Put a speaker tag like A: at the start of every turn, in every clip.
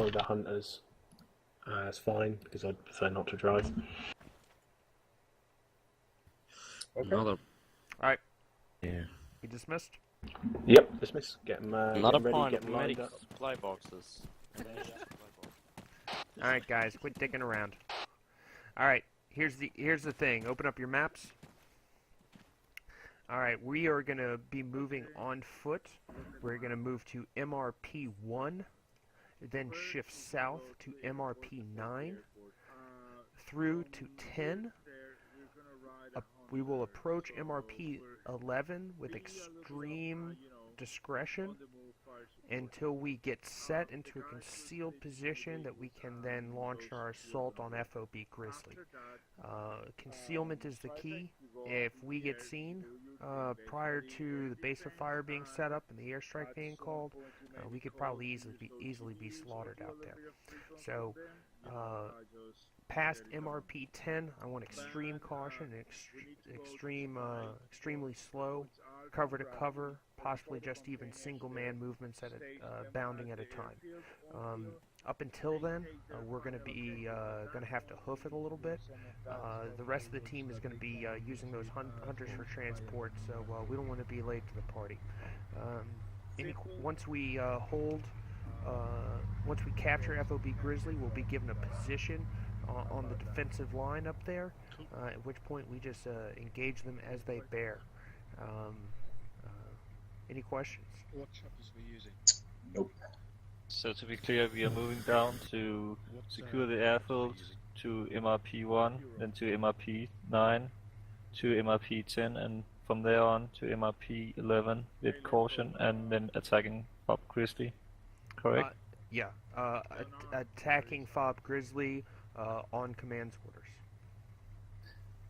A: follow the hunters, it's fine, because I'd prefer not to drive.
B: Okay.
C: Alright.
B: Yeah.
C: You dismissed?
A: Yep, dismiss. Get them
D: Another
A: ready,
D: point
A: get
D: of
A: them lined
D: medic
A: up.
D: supply boxes.
C: Alright guys, quit dicking around. Alright, here's the thing. Open up your maps. Alright, we are going to be moving on foot. We're going to move to MRP 1, then shift south to MRP 9, through to 10. We will approach MRP 11 with extreme discretion until we get set into a concealed position that we can then launch our assault on FOB Grizzly. Concealment is the key. If we get seen prior to the base of fire being set up and the airstrike being called, we could probably easily be slaughtered out there. So, past MRP 10, I want extreme caution, extremely slow, cover to cover, possibly just even single-man movements at bounding at a time. Up until then, we're going to be going to have to hoof it a little bit. The rest of the team is going to be using those hunters for transport, so we don't want to be late to the party. Once we once we capture FOB Grizzly, we'll be given a position on the defensive line up there, at which point we just engage them as they bear. Any questions?
E: What choppers were you using?
F: Nope.
D: So to be clear, we are moving down to secure the airfield, to MRP 1, then to MRP 9, to MRP 10, and from there on to MRP 11 with caution, and then attacking FOB Grizzly. Correct?
C: Yeah. Attacking FOB Grizzly on command's orders.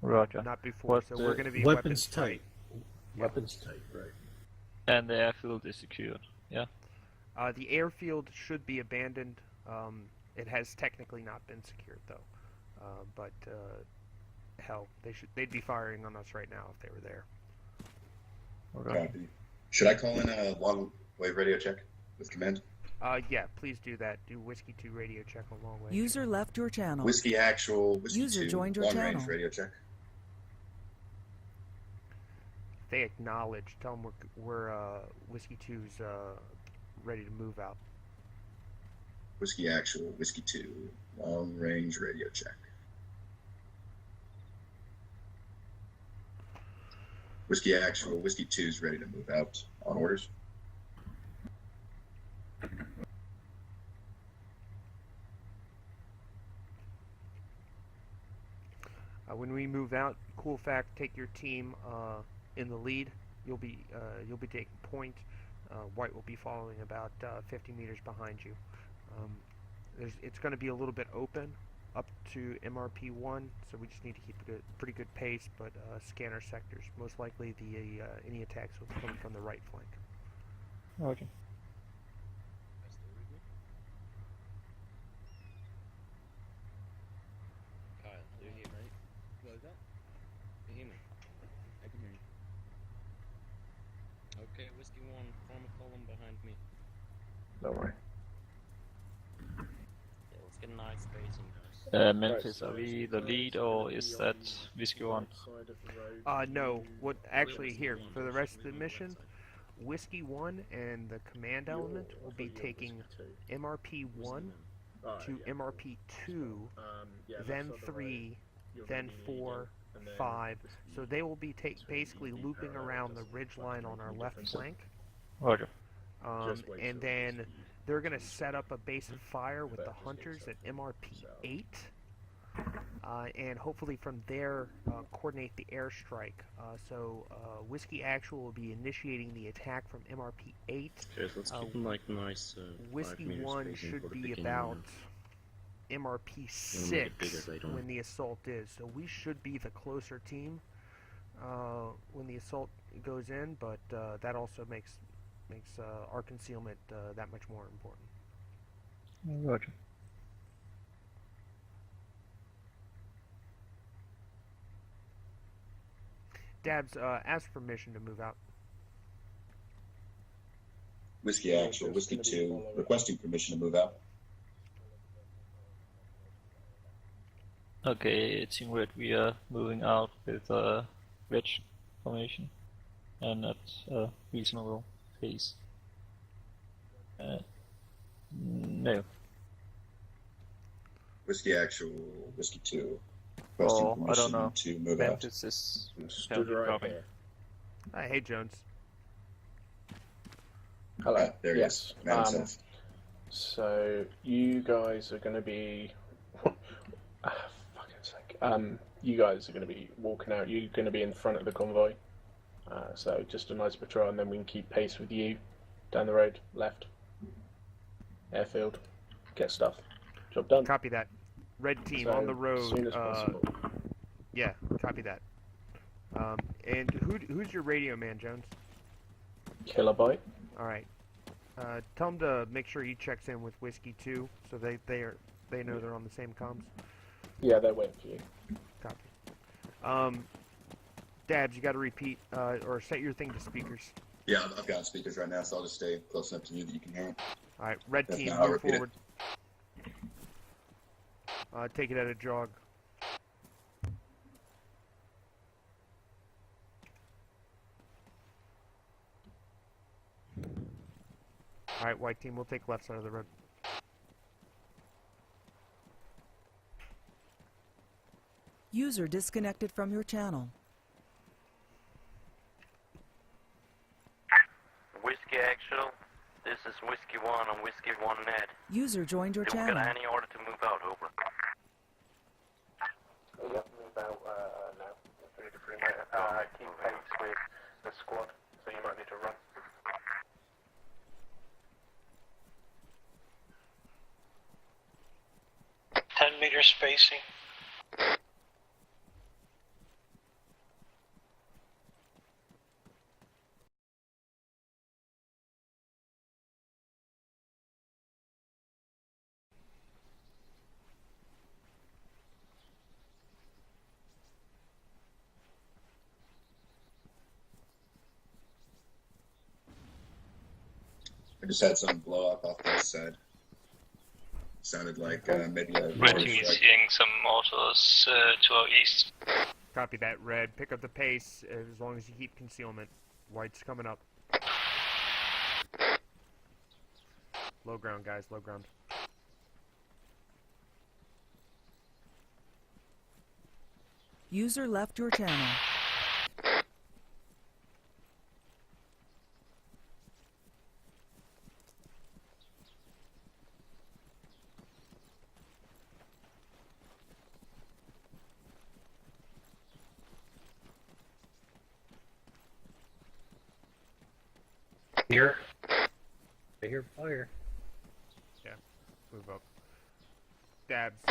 D: Roger.
C: Not before, so we're going to be
B: Weapons tight.
A: Weapons tight, right.
D: And the airfield is secured, yeah?
C: The airfield should be abandoned. It has technically not been secured, though. But hell, they'd be firing on us right now if they were there.
D: Okay.
F: Copy. Should I call in a long-wave radio check with command?
C: Yeah, please do that. Do Whiskey 2 radio check on long wave.
G: User left your channel.
F: Whiskey actual, Whiskey
G: User
F: 2,
G: joined your
F: long-range
G: channel.
F: radio check.
C: They acknowledge. Tell them we're Whiskey 2's ready to move out.
F: Whiskey actual, Whiskey 2, long-range radio check. Whiskey actual, Whiskey 2 is ready to move out on orders.
C: When we move out, cool fact: take your team in the lead. You'll be taking point. White will be following about 50 meters behind you. It's going to be a little bit open up to MRP 1, so we just need to keep a pretty good pace, but scan our sectors. Most likely, any attacks will come from the right flank.
D: Okay.
E: Kyle, do you hear me? What is that? Can you hear me? I can hear you. Okay, Whiskey 1, form a column behind me.
A: Don't worry.
D: Yeah, let's get a nice spacing, guys. Memphis, are we the lead, or is that Whiskey 1?
C: No. What actually here for the rest of the mission, Whiskey 1 and the command element will be taking MRP 1 to MRP 2, then 3, then 4, 5. So they will be basically looping around the ridge line on our left flank.
D: Roger.
C: And then they're going to set up a base of fire with the hunters at MRP 8. And hopefully from there coordinate the airstrike. So Whiskey Actual will be initiating the attack from MRP 8.
B: Okay, let's keep them like nice.
C: Whiskey
B: 5 meters
C: 1
B: spacing
C: should
B: for the
C: be
B: beginning,
C: about MRP 6 when the assault is. So we should be the closer team when the assault goes in, but that also makes our concealment that much more important.
D: Roger.
C: Dabs, ask permission to move out.
F: Whiskey actual, Whiskey 2, requesting permission to move out.
D: Okay, it's in red. We are moving out with wedge formation and at a reasonable pace. No.
F: Whiskey Actual, Whiskey 2. Requesting
D: Oh, I don't
F: permission
D: know.
F: to move out.
D: Memphis is
A: Stood
D: apparently
A: right
D: dropping.
A: here.
C: Hey, Jones.
A: Hello.
F: There he
A: Yes.
F: is. Man himself.
A: So you guys are going to be. Fucking sake. You guys are going to be walking out. You're going to be in front of the convoy. So just a nice patrol, and then we can keep pace with you down the road, left. Airfield. Get stuff. Job done.
C: Copy that. Red team
A: So,
C: on the
A: As
C: road.
A: soon as possible.
C: Yeah, copy that. And who's your radio man, Jones?
A: Kilobyte.
C: All right. Tell him to make sure he checks in with Whiskey 2, so they know they're on the same comms.
A: Yeah, they're waiting for you.
C: Copy. Dabs, you got to repeat or set your thing to speakers.
F: Yeah, I've got speakers right now, so I'll just stay close enough to you that you can hear it.
C: All right, red
F: If
C: team,
F: not, I'll
C: move
F: repeat it.
C: forward. Take it at a jog. All right, white team, we'll take left side of the road.
G: User disconnected from your channel.
H: Whiskey Actual, this is Whiskey 1 on Whiskey 1 Net.
G: User joined your
H: Do we
G: channel.
H: got any order to move out, over?
A: Yep, move out now. 3 minutes. Keep pace with the squad, so you might need to run.
I: Meter spacing.
F: I just had some blow up off this side. Sounded like maybe a
I: Red
F: rotor
I: team is
F: strike.
I: seeing some autos to our east.
C: Copy that, red. Pick up the pace as long as you keep concealment. White's coming up. Low ground, guys, low ground.
G: User left your channel.
B: Here. I hear fire.
C: Yeah, move up. Dabs,